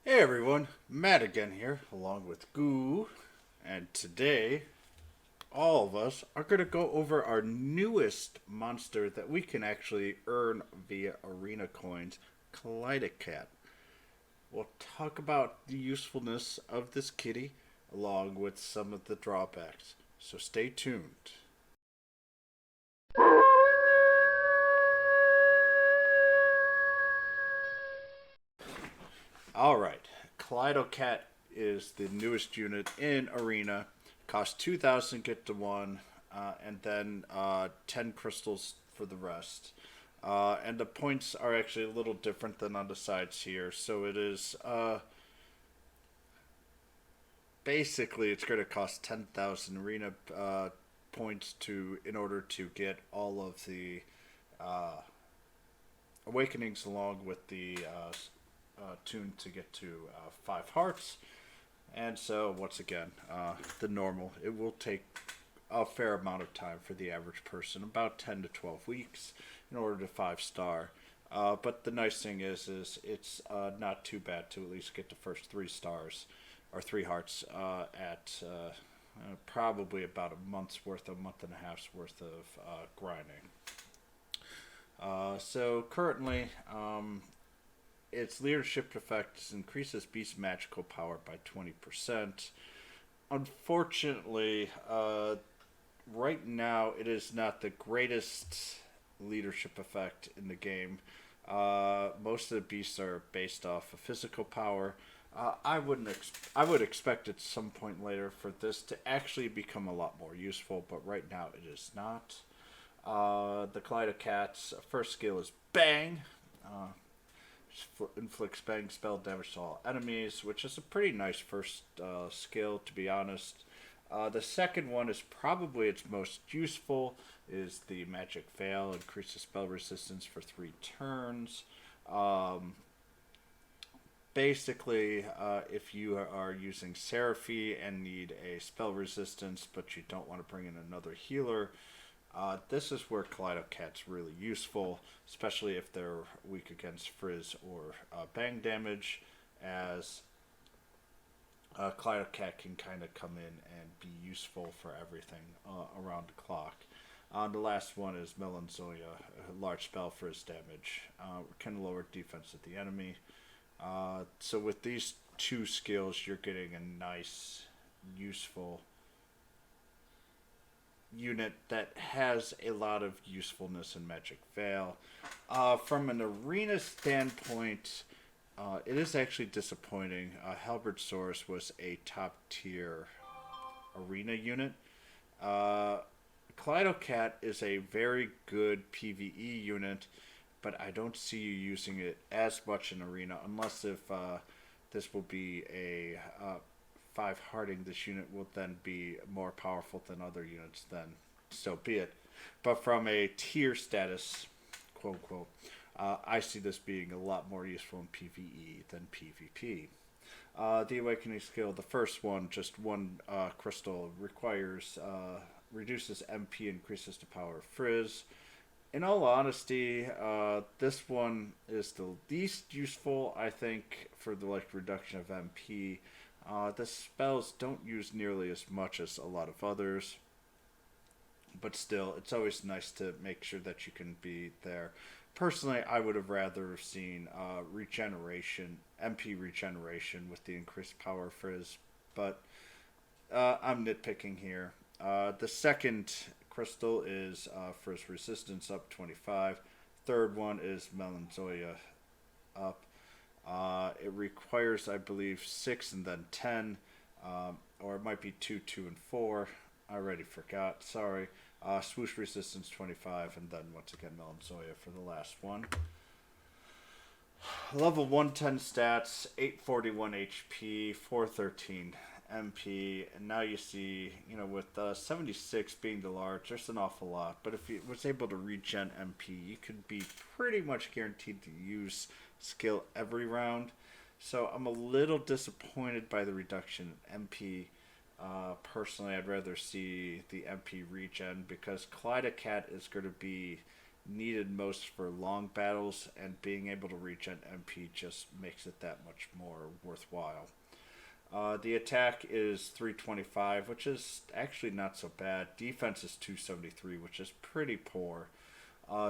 Hey everyone, Matt again here, along with Goo, and today all of us are going to go over our newest monster that we can actually earn via arena coins, Kaleidocat. We'll talk about the usefulness of this kitty along with some of the drawbacks, so stay tuned. Alright, Kaleidocat is the newest unit in Arena. Costs 2,000, get to 1, and then 10 crystals for the rest. And the points are actually a little different than on the sides here. So it is basically it's going to cost 10,000 arena points to in order to get all of the uh, awakenings along with the tune to get to 5 hearts. And so, once again, the normal. It will take a fair amount of time for the average person, about 10 to 12 weeks, in order to 5 star. But the nice thing is it's not too bad to at least get the first 3 stars or 3 hearts at probably about a month and a half's worth of grinding. So currently, its leadership effect increases beast magical power by 20%. Unfortunately, right now it is not the greatest leadership effect in the game. Most of the beasts are based off of physical power. I would expect at some point later for this to actually become a lot more useful, but right now it is not. The Kaleido first skill is Bang. Uh, inflicts bang spell damage to all enemies, which is a pretty nice first skill, to be honest. The second one is probably its most useful. Is the magic veil, increases spell resistance for 3 turns. Um, Basically, if you are using Seraphie and need a spell resistance, but you don't want to bring in another healer, this is where Kaleidocat's really useful, especially if they're weak against Frizz or Bang damage, as Kaleidocat can kind of come in and be useful for everything around the clock. The last one is Melanzolia, a large spell for his damage. Can lower defense of the enemy. So with these 2 skills, you're getting a nice, useful unit that has a lot of usefulness in Magic Veil. From an arena standpoint, it is actually disappointing. Halberd Source was a top tier arena unit. Uh, Kaleidocat is a very good PvE unit, but I don't see you using it as much in arena unless if this will be a 5 hearting. This unit will then be more powerful than other units. Then so be it. But from a tier status, quote unquote, I see this being a lot more useful in PvE than PvP. The Awakening skill, the first one, just one crystal, reduces MP, increases the power of Frizz. In all honesty, this one is the least useful, I think, for the reduction of MP. The spells don't use nearly as much as a lot of others, but still, it's always nice to make sure that you can be there. Personally, I would have rather seen regeneration, MP regeneration with the increased power frizz, but I'm nitpicking here. The second crystal is frizz resistance up 25. Third one is Melanzolia up. It requires, I believe, 6 and then 10, or it might be 2, 2, and 4. I already forgot. Sorry. Swoosh resistance 25, and then once again Melanzolia for the last one. Level 110 stats, 841 HP, 413 MP, and now you see, with 76 being the large, there's an awful lot. But if it was able to regen MP, you could be pretty much guaranteed to use skill every round. So I'm a little disappointed by the reduction in MP. Personally, I'd rather see the MP regen because Kaleidocat is going to be needed most for long battles, and being able to regen MP just makes it that much more worthwhile. The attack is 325, which is actually not so bad. Defense is 273, which is pretty poor.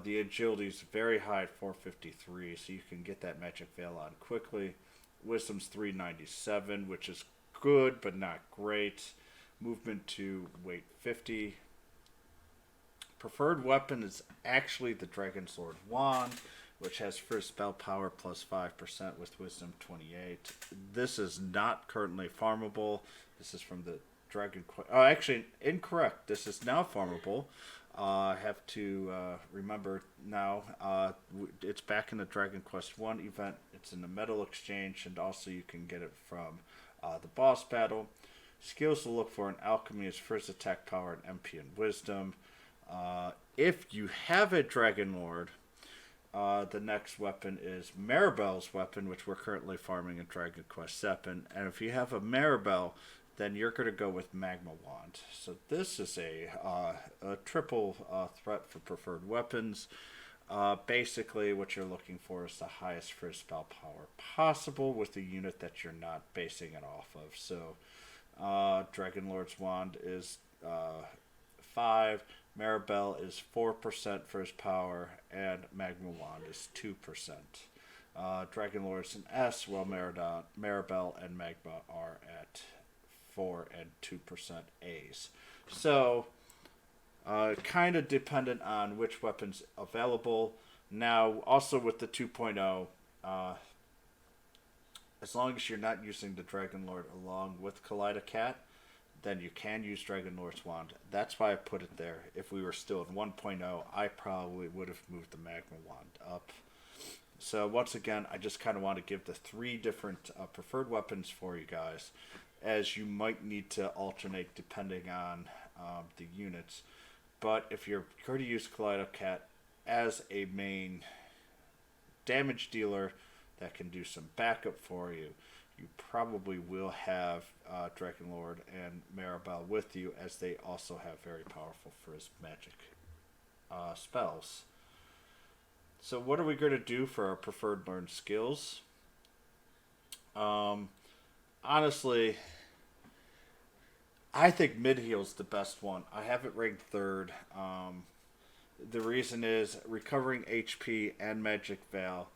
The agility is very high at 453, so you can get that magic veil on quickly. Wisdom's 397, which is good but not great. Movement to weight 50. Preferred weapon is actually the Dragon Sword Wand, which has first spell power plus 5% with Wisdom 28. This is not currently farmable. This is from the Dragon Quest. Oh, actually, incorrect. This is now farmable. I have to remember now. It's back in the Dragon Quest 1 event. It's in the Metal Exchange, and also you can get it from the boss battle. Skills to look for in Alchemy is first attack power and MP and Wisdom. If you have a Dragon Lord, the next weapon is Maribel's weapon, which we're currently farming in Dragon Quest 7. And if you have a Maribel, then you're going to go with Magma Wand. So this is a triple threat for preferred weapons. Basically, what you're looking for is the highest first spell power possible with a unit that you're not basing it off of. So Dragon Lord's Wand is 5. Maribel is 4% first power, and Magma Wand is 2%. Dragon Lord's an S, while Maribel and Magma are at 4 and 2% A's. So, kind of dependent on which weapon's available. Now, also with the 2.0, as long as you're not using the Dragon Lord along with Kaleidocat, then you can use Dragon Lord's Wand. That's why I put it there. If we were still in 1.0, I probably would have moved the Magma Wand up. So once again, I just kind of want to give the 3 different preferred weapons for you guys, as you might need to alternate depending on the units. But if you're going to use Kaleidocat as a main damage dealer that can do some backup for you, you probably will have Dragon Lord and Maribel with you, as they also have very powerful first magic spells. So what are we going to do for our preferred learned skills? Honestly, I think mid-heal's the best one. I have it ranked 3rd. The reason is recovering HP and Magic Veil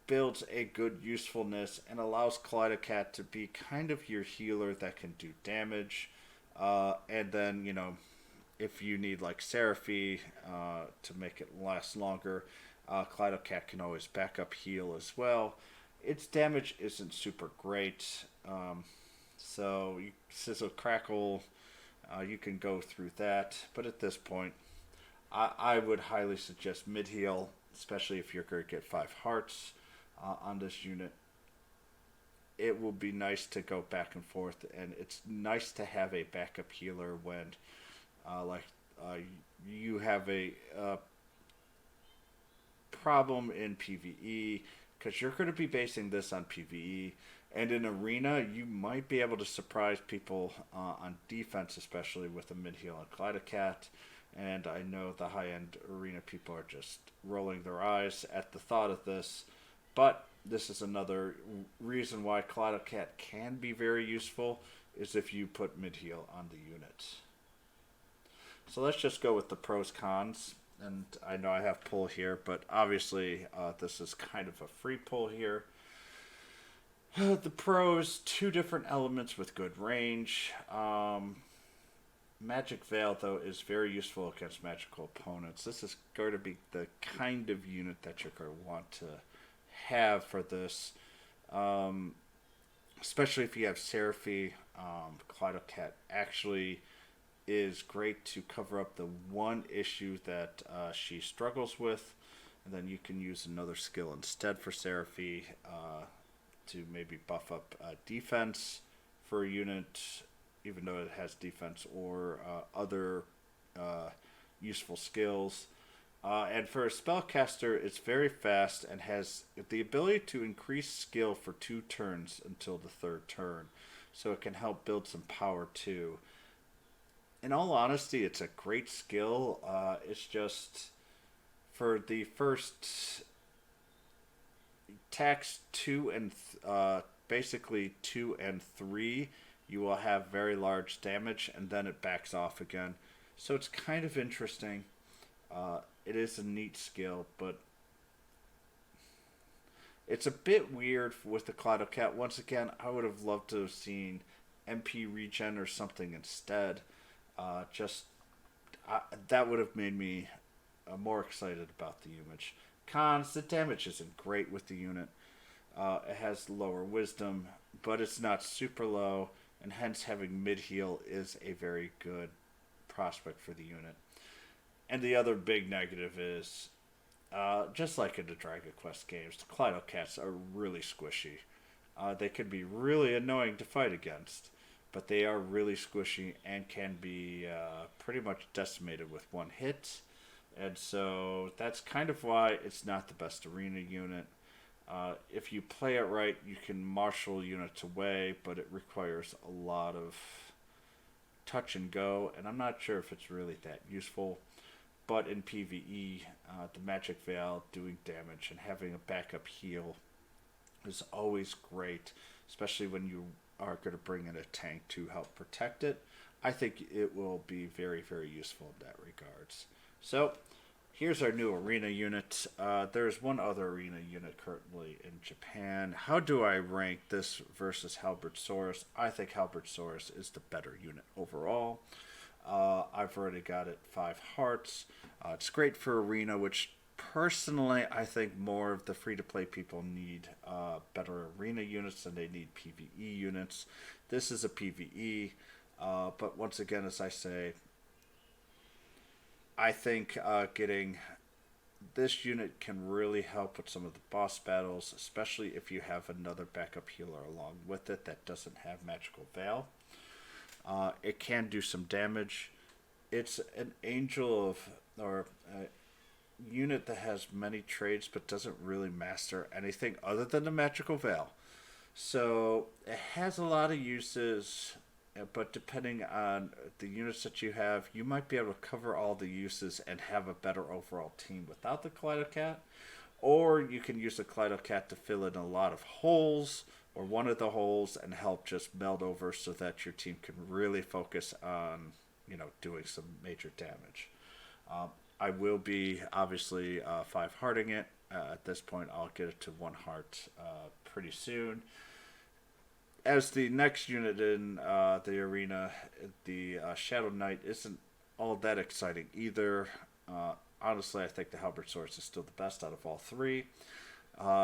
builds a good usefulness and allows Kaleidocat to be kind of your healer that can do damage. And then, if you need like Seraphie to make it last longer, Kaleidocat can always back up heal as well. Its damage isn't super great. So Sizzle Crackle, you can go through that. But at this point, I would highly suggest mid-heal, especially if you're going to get 5 hearts on this unit. It will be nice to go back and forth, and it's nice to have a backup healer when you have a problem in PvE, because you're going to be basing this on PvE. And in Arena, you might be able to surprise people on defense, especially with a mid-heal and Kaleidocat. And I know the high-end Arena people are just rolling their eyes at the thought of this. But this is another reason why Kaleidocat can be very useful, is if you put mid-heal on the unit. So let's just go with the pros cons. And I know I have pull here, but obviously this is kind of a free pull here. The pros, 2 different elements with good range. Magic Veil, though, is very useful against magical opponents. This is going to be the kind of unit that you're going to want to have for this. Especially if you have Seraphie. Kaleidocat actually is great to cover up the one issue that she struggles with. And then you can use another skill instead for Seraphie to maybe buff up defense for a unit, even though it has defense, or other useful skills. And for a spellcaster, it's very fast and has the ability to increase skill for 2 turns until the 3rd turn. So it can help build some power too. In all honesty, it's a great skill. It's just for the first Tax 2 and basically 2 and 3, you will have very large damage, and then it backs off again. So it's kind of interesting. It is a neat skill, but it's a bit weird with the Kaleidocat. Once again, I would have loved to have seen MP regen or something instead. Just that would have made me more excited about the image. Cons: the damage isn't great with the unit. It has lower wisdom, but it's not super low, and hence having mid heal is a very good prospect for the unit. And the other big negative is, just like in the Dragon Quest games, the Kaleidocats are really squishy. They can be really annoying to fight against, but they are really squishy and can be pretty much decimated with one hit. And so that's kind of why it's not the best arena unit. If you play it right, you can marshal units away, but it requires a lot of touch and go, and I'm not sure if it's really that useful. But in PvE, the Magic Veil doing damage and having a backup heal is always great, especially when you are going to bring in a tank to help protect it. I think it will be very, very useful in that regards. So, here's our new arena unit. There's one other arena unit currently in Japan. How do I rank this versus Halberdsaurus? I think Halberdsaurus is the better unit overall. I've already got it 5 hearts. It's great for arena, which personally I think more of the free-to-play people need better arena units than they need PvE units. This is a PvE, but once again, as I say, I think getting this unit can really help with some of the boss battles, especially if you have another backup healer along with it that doesn't have Magical Veil. It can do some damage. It's an angel of, or a unit that has many traits but doesn't really master anything other than the Magical Veil. So it has a lot of uses, but depending on the units that you have, you might be able to cover all the uses and have a better overall team without the Kaleidocat. Or you can use the Kaleidocat to fill in a lot of holes, or one of the holes, and help just meld over so that your team can really focus on, doing some major damage. I will be obviously 5 hearting it. At this point, I'll get it to 1 heart pretty soon. As the next unit in the arena, the Shadow Knight isn't all that exciting either. Honestly, I think the Halberdsaurus is still the best out of all 3.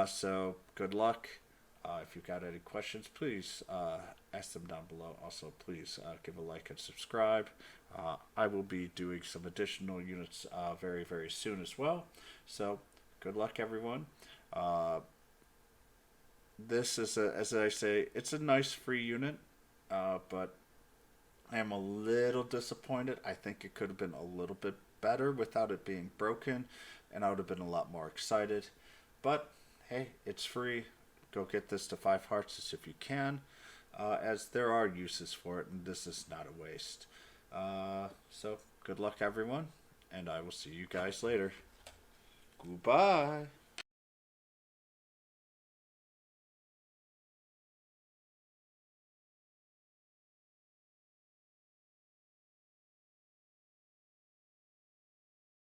So good luck. If you've got any questions, please ask them down below. Also, please give a like and subscribe. I will be doing some additional units very, very soon as well. So, good luck, everyone. This is, as I say, it's a nice free unit, but I am a little disappointed. I think it could have been a little bit better without it being broken, and I would have been a lot more excited. But, hey, it's free. Go get this to 5 hearts if you can, as there are uses for it, and this is not a waste. So, good luck, everyone, and I will see you guys later. Goodbye.